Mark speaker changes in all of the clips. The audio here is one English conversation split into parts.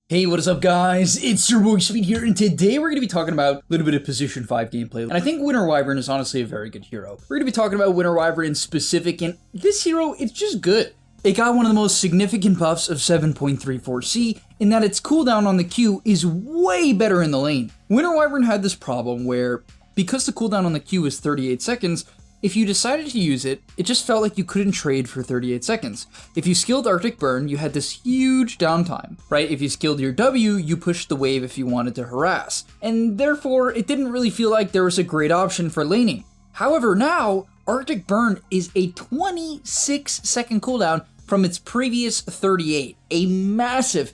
Speaker 1: Hey, what is up guys? It's your boy Speed here, and today we're going to be talking about a little bit of Position 5 gameplay. And I think Winter Wyvern is honestly a very good hero. We're going to be talking about Winter Wyvern in specific, and this hero, it's just good. It got one of the most significant buffs of 7.34c, in that its cooldown on the Q is way better in the lane. Winter Wyvern had this problem where, because the cooldown on the Q is 38 seconds, if you decided to use it, it just felt like you couldn't trade for 38 seconds. If you skilled Arctic Burn, you had this huge downtime, right? If you skilled your W, you pushed the wave if you wanted to harass. And therefore, it didn't really feel like there was a great option for laning. However, now, Arctic Burn is a 26-second cooldown from its previous 38. A massive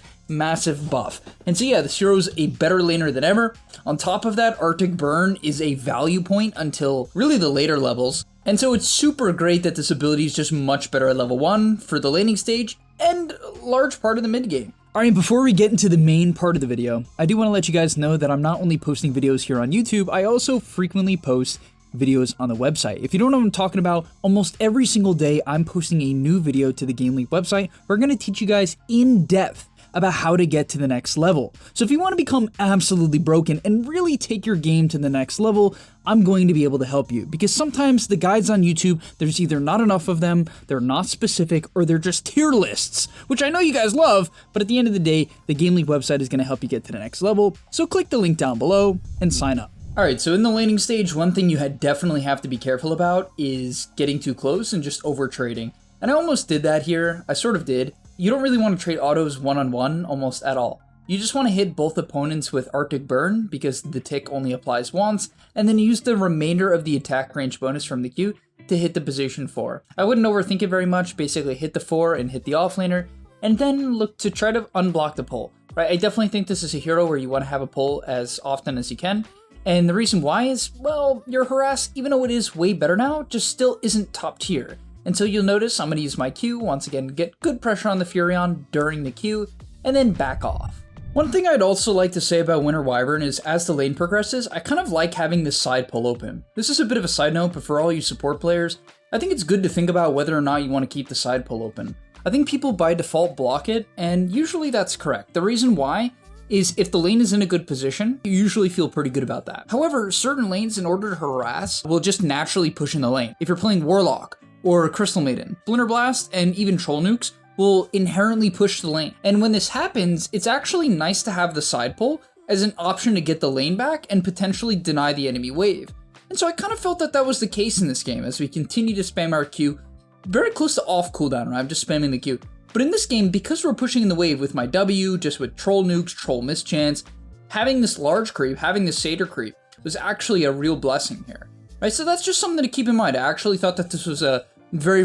Speaker 1: buff. And so yeah, this hero's a better laner than ever. On top of that, Arctic Burn is a value point until really the later levels. And so it's super great that this ability is just much better at level 1 for the laning stage and a large part of the mid game. Alright, before we get into the main part of the video, I do want to let you guys know that I'm not only posting videos here on YouTube, I also frequently post videos on the website. If you don't know what I'm talking about, almost every single day I'm posting a new video to the Game League website. We're going to teach you guys in depth about how to get to the next level. So if you want to become absolutely broken and really take your game to the next level, I'm going to be able to help you, because sometimes the guides on YouTube, there's either not enough of them, they're not specific, or they're just tier lists, which I know you guys love, but at the end of the day, the Game League website is going to help you get to the next level. So click the link down below and sign up. Alright, so in the laning stage, one thing you definitely have to be careful about is getting too close and just over trading. And I almost did that here. I sort of did. You don't really want to trade autos one-on-one almost at all. You just want to hit both opponents with Arctic Burn because the tick only applies once, and then use the remainder of the attack range bonus from the Q to hit the position 4. I wouldn't overthink it very much, basically hit the 4 and hit the offlaner, and then look to try to unblock the pull. Right? I definitely think this is a hero where you want to have a pull as often as you can, and the reason why is, well, your harass, even though it is way better now, just still isn't top tier. And so you'll notice I'm going to use my Q, once again, get good pressure on the Furion during the Q, and then back off. One thing I'd also like to say about Winter Wyvern is, as the lane progresses, I kind of like having this side pull open. This is a bit of a side note, but for all you support players, I think it's good to think about whether or not you want to keep the side pull open. I think people by default block it, and usually that's correct. The reason why is if the lane is in a good position, you usually feel pretty good about that. However, certain lanes, in order to harass, will just naturally push in the lane. If you're playing Warlock, or Crystal Maiden, Splinter Blast, and even Troll Nukes will inherently push the lane. And when this happens, it's actually nice to have the side pull as an option to get the lane back and potentially deny the enemy wave. And so I kind of felt that that was the case in this game as we continue to spam our Q, very close to off cooldown, right? I'm just spamming the Q. But in this game, because we're pushing in the wave with my W, just with Troll Nukes, Troll Mischance, having this large creep, having this Satyr creep was actually a real blessing here. Right, so that's just something to keep in mind. I actually thought that this was a very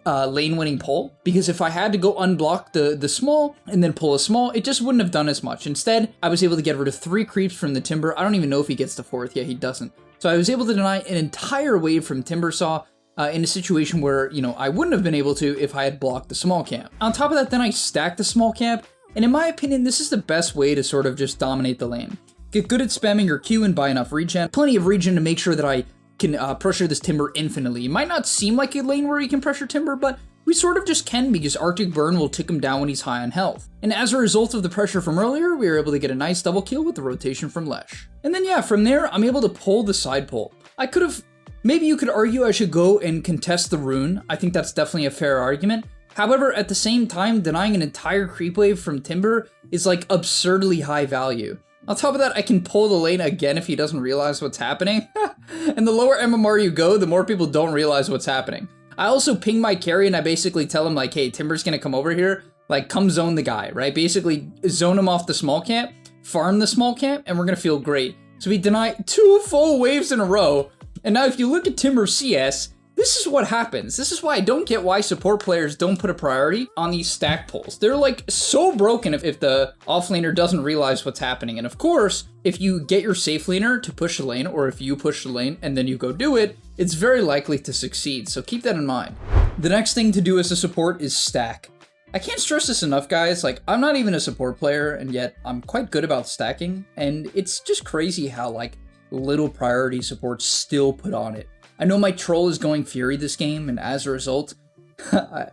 Speaker 1: lane-winning pull, because if I had to go unblock the small and then pull a small, it just wouldn't have done as much. Instead, I was able to get rid of 3 creeps from the Timber. I don't even know if he gets the 4th. Yeah, he doesn't. So I was able to deny an entire wave from Timbersaw in a situation where, you know, I wouldn't have been able to if I had blocked the small camp. On top of that, then I stacked the small camp, and in my opinion, this is the best way to sort of just dominate the lane. Get good at spamming your Q and buy enough regen. Plenty of regen to make sure that I can pressure this Timber infinitely. It might not seem like a lane where you can pressure Timber, but we sort of just can, because Arctic Burn will tick him down when he's high on health. And as a result of the pressure from earlier, we were able to get a nice double kill with the rotation from Lesh. And then yeah, from there, I'm able to pull the side pull. I could have, maybe you could argue I should go and contest the rune. I think that's definitely a fair argument. However, at the same time, denying an entire creep wave from Timber is like absurdly high value. On top of that, I can pull the lane again if he doesn't realize what's happening. And the lower MMR you go, the more people don't realize what's happening. I also ping my carry and I basically tell him like, hey, Timber's gonna come over here, like come zone the guy, right? Basically zone him off the small camp, farm the small camp, and we're gonna feel great. So we deny 2 full waves in a row. And now if you look at Timber CS, this is what happens. This is why I don't get why support players don't put a priority on these stack pulls. They're like so broken if the offlaner doesn't realize what's happening. And of course, if you get your safe laner to push the lane, or if you push the lane and then you go do it, it's very likely to succeed. So keep that in mind. The next thing to do as a support is stack. I can't stress this enough, guys. Like, I'm not even a support player, and yet I'm quite good about stacking. And it's just crazy how like little priority supports still put on it. I know my troll is going Fury this game, and as a result,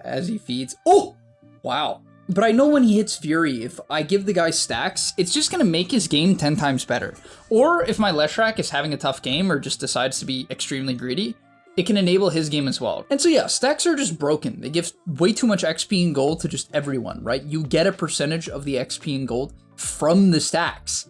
Speaker 1: as he feeds, oh, wow. But I know when he hits Fury, if I give the guy stacks, it's just going to make his game 10 times better. Or if my Leshrac is having a tough game or just decides to be extremely greedy, it can enable his game as well. And so yeah, stacks are just broken. They give way too much XP and gold to just everyone, right? You get a percentage of the XP and gold from the stacks.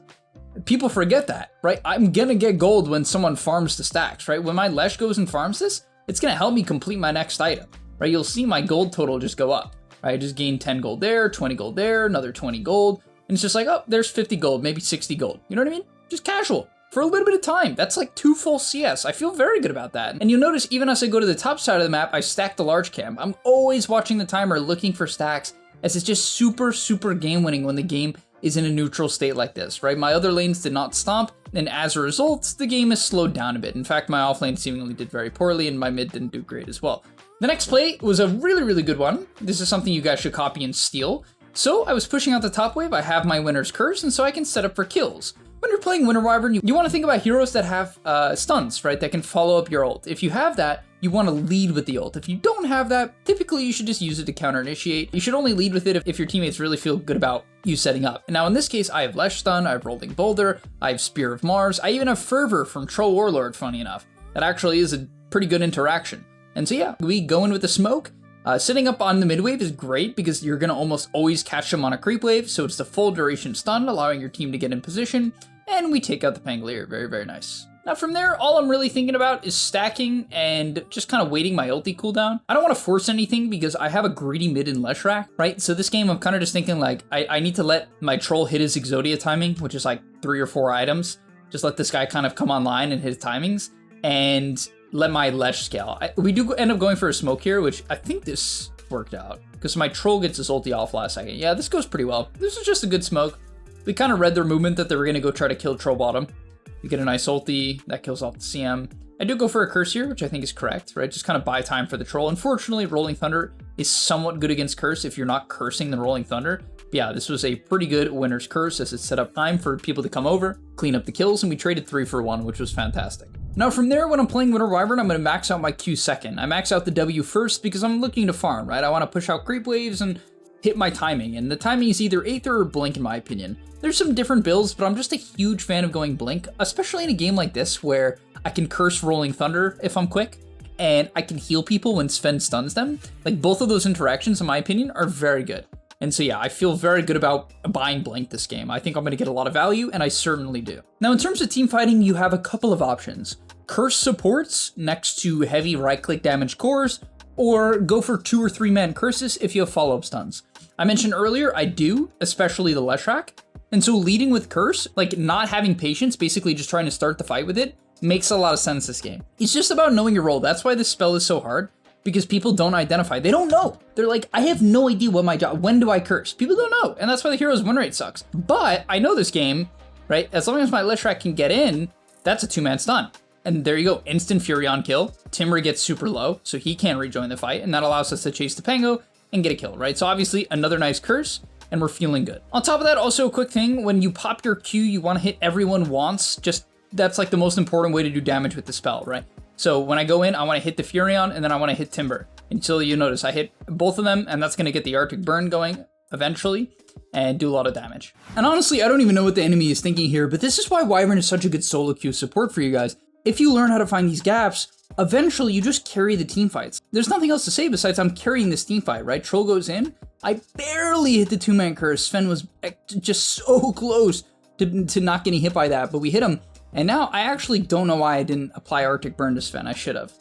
Speaker 1: People forget that, right? I'm going to get gold when someone farms the stacks, right? When my Lesh goes and farms this, it's going to help me complete my next item, right? You'll see my gold total just go up. I just gained 10 gold there, 20 gold there, another 20 gold. And it's just like, oh, there's 50 gold, maybe 60 gold. You know what I mean? Just casual for a little bit of time. That's like 2 full CS. I feel very good about that. And you'll notice even as I go to the top side of the map, I stack the large cam. I'm always watching the timer, looking for stacks, as it's just super, super game winning when the game is in a neutral state like this, right? My other lanes did not stomp, and as a result, the game has slowed down a bit. In fact, my off lane seemingly did very poorly, and my mid didn't do great as well. The next play was a really, really good one. This is something you guys should copy and steal. So I was pushing out the top wave, I have my Winner's Curse, and so I can set up for kills. When you're playing Winter Wyvern, you want to think about heroes that have stuns, right? That can follow up your ult. If you have that, you want to lead with the ult. If you don't have that, typically you should just use it to counter initiate. You should only lead with it if your teammates really feel good about you setting up. Now in this case, I have Lesh Stun, I have Rolling Boulder, I have Spear of Mars, I even have Fervor from Troll Warlord, funny enough. That actually is a pretty good interaction. And so yeah, we go in with the smoke. Sitting up on the mid wave is great because you're going to almost always catch them on a creep wave, so it's the full duration stun, allowing your team to get in position, and we take out the Pangolier. Very, very nice. Now from there, all I'm really thinking about is stacking and just kind of waiting my ulti cooldown. I don't want to force anything because I have a greedy mid in Leshrac, right? So this game, I'm kind of just thinking like, I need to let my troll hit his Exodia timing, which is like 3 or 4 items. Just let this guy kind of come online and hit his timings, and let my Lesh scale. We do end up going for a smoke here, which I think this worked out because my troll gets his ulti off last second. Yeah, this goes pretty well. This is just a good smoke. We kind of read their movement that they were going to go try to kill troll bottom. We get a nice ulti that kills off the CM. I do go for a curse here, which I think is correct, right? Just kind of buy time for the troll. Unfortunately, Rolling Thunder is somewhat good against curse if you're not cursing the Rolling Thunder. But yeah, this was a pretty good Winner's Curse as it set up time for people to come over, clean up the kills, and we traded 3 for 1, which was fantastic. Now from there, when I'm playing Winter Wyvern, I'm going to max out my Q second. I max out the W first because I'm looking to farm, right? I want to push out creep waves and hit my timing, and the timing is either Aether or Blink in my opinion. There's some different builds, but I'm just a huge fan of going Blink, especially in a game like this where I can curse Rolling Thunder if I'm quick, and I can heal people when Sven stuns them. Like both of those interactions, in my opinion, are very good. And so yeah, I feel very good about buying Blink this game. I think I'm going to get a lot of value, and I certainly do. Now in terms of team fighting, you have a couple of options. Curse supports next to heavy right-click damage cores, or go for 2 or 3 man curses if you have follow-up stuns. I mentioned earlier, I do, especially the Leshrac. And so leading with curse, like not having patience, basically just trying to start the fight with it, makes a lot of sense this game. It's just about knowing your role. That's why this spell is so hard, because people don't identify. They don't know. They're like, I have no idea what my job, when do I curse? People don't know, and that's why the hero's win rate sucks. But I know this game, right? As long as my Leshrac can get in, that's a 2-man stun. And there you go, instant Fury on kill. Timber gets super low, so he can't rejoin the fight, and that allows us to chase the Pango and get a kill, right? So obviously another nice curse, and we're feeling good. On top of that, also a quick thing, when you pop your Q, you want to hit everyone once. Just, that's like the most important way to do damage with the spell, right? So when I go in, I want to hit the Furion, and then I want to hit Timber. Until you notice, I hit both of them, and that's going to get the Arctic Burn going eventually, and do a lot of damage. And honestly, I don't even know what the enemy is thinking here, but this is why Wyvern is such a good solo queue support for you guys. If you learn how to find these gaps, eventually you just carry the team fights. There's nothing else to say besides I'm carrying this team fight, right? Troll goes in, I barely hit the 2-man curse. Sven was just so close to not getting hit by that, but we hit him. And now I actually don't know why I didn't apply Arctic Burn to Sven. I should have.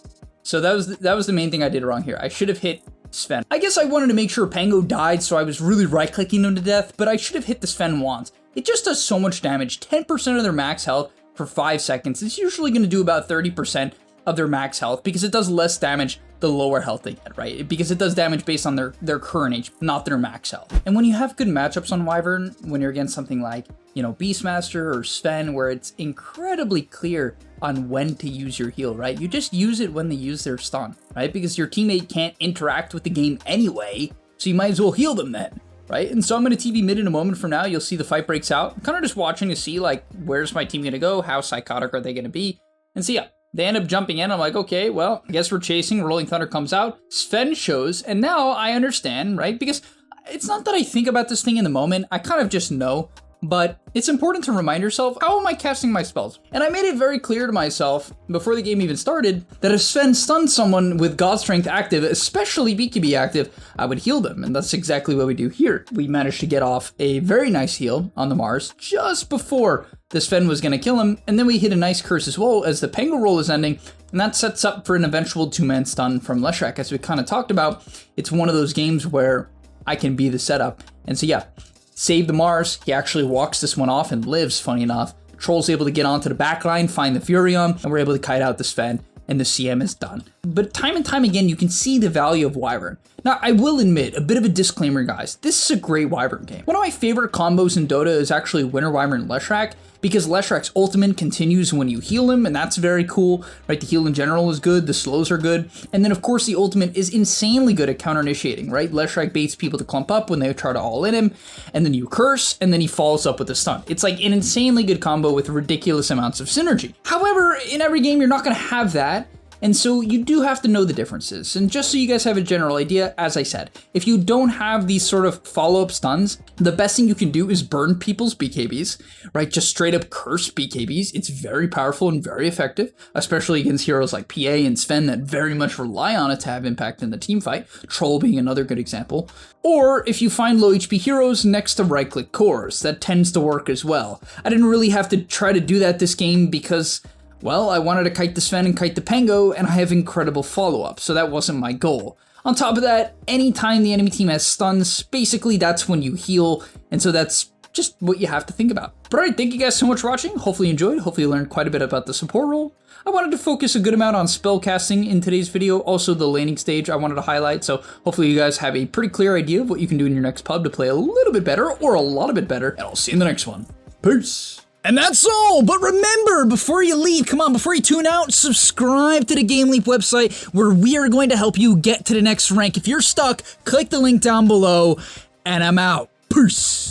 Speaker 1: So that was the main thing I did wrong here. I should have hit Sven. I guess I wanted to make sure Pango died, so I was really right-clicking him to death, but I should have hit the Sven once. It just does so much damage. 10% of their max health for 5 seconds. It's usually going to do about 30% of their max health because it does less damage the lower health they get, right? Because it does damage based on their current HP, not their max health. And when you have good matchups on Wyvern, when you're against something like, you know, Beastmaster or Sven, where it's incredibly clear on when to use your heal, right? You just use it when they use their stun, right? Because your teammate can't interact with the game anyway, so you might as well heal them then, right? And so I'm going to TB mid in a moment from now. You'll see the fight breaks out. I'm kind of just watching to see, like, where's my team going to go? How psychotic are they going to be? And so, yeah, they end up jumping in. I'm like, okay, well, I guess we're chasing. Rolling Thunder comes out. Sven shows, and now I understand, right? Because It's not that I think about this thing in the moment, I kind of just know, but it's important to remind yourself, how am I casting my spells? And I made it very clear to myself before the game even started that if Sven stunned someone with God Strength active, especially BKB active, I would heal them, and that's exactly what we do here. We managed to get off a very nice heal on the Mars just before the Sven was going to kill him, and then we hit a nice curse as well as the Pango roll is ending, and that sets up for an eventual 2-man stun from Leshrac. As we kind of talked about, it's one of those games where I can be the setup, and so yeah. Save the Mars, he actually walks this one off and lives, funny enough. Troll's able to get onto the backline, find the Furion, and we're able to kite out the Sven, and the CM is done. But time and time again, you can see the value of Wyvern. Now, I will admit, a bit of a disclaimer, guys, this is a great Wyvern game. One of my favorite combos in Dota is actually Winter Wyvern Leshrac, because Leshrac's ultimate continues when you heal him, and that's very cool, right? The heal in general is good, the slows are good, and then of course the ultimate is insanely good at counter-initiating, right? Leshrac baits people to clump up when they try to all-in him, and then you curse, and then he follows up with a stun. It's like an insanely good combo with ridiculous amounts of synergy. However, in every game you're not going to have that, and so you do have to know the differences. And just so you guys have a general idea, as I said, if you don't have these sort of follow-up stuns, the best thing you can do is burn people's BKBs, right? Just straight up curse BKBs. It's very powerful and very effective, especially against heroes like PA and Sven that very much rely on it to have impact in the team fight, Troll being another good example. Or if you find low HP heroes next to right-click cores, that tends to work as well. I didn't really have to try to do that this game because, well, I wanted to kite the Sven and kite the Pango, and I have incredible follow-up, so that wasn't my goal. On top of that, anytime the enemy team has stuns, basically that's when you heal, and so that's just what you have to think about. But alright, thank you guys so much for watching, hopefully you enjoyed, hopefully you learned quite a bit about the support role. I wanted to focus a good amount on spell casting in today's video, also the laning stage I wanted to highlight, so hopefully you guys have a pretty clear idea of what you can do in your next pub to play a little bit better, or a lot of bit better, and I'll see you in the next one. Peace!
Speaker 2: And that's all, but remember, before you leave, come on, before you tune out, subscribe to the Game Leap website where we are going to help you get to the next rank. If you're stuck, click the link down below, and I'm out. Peace.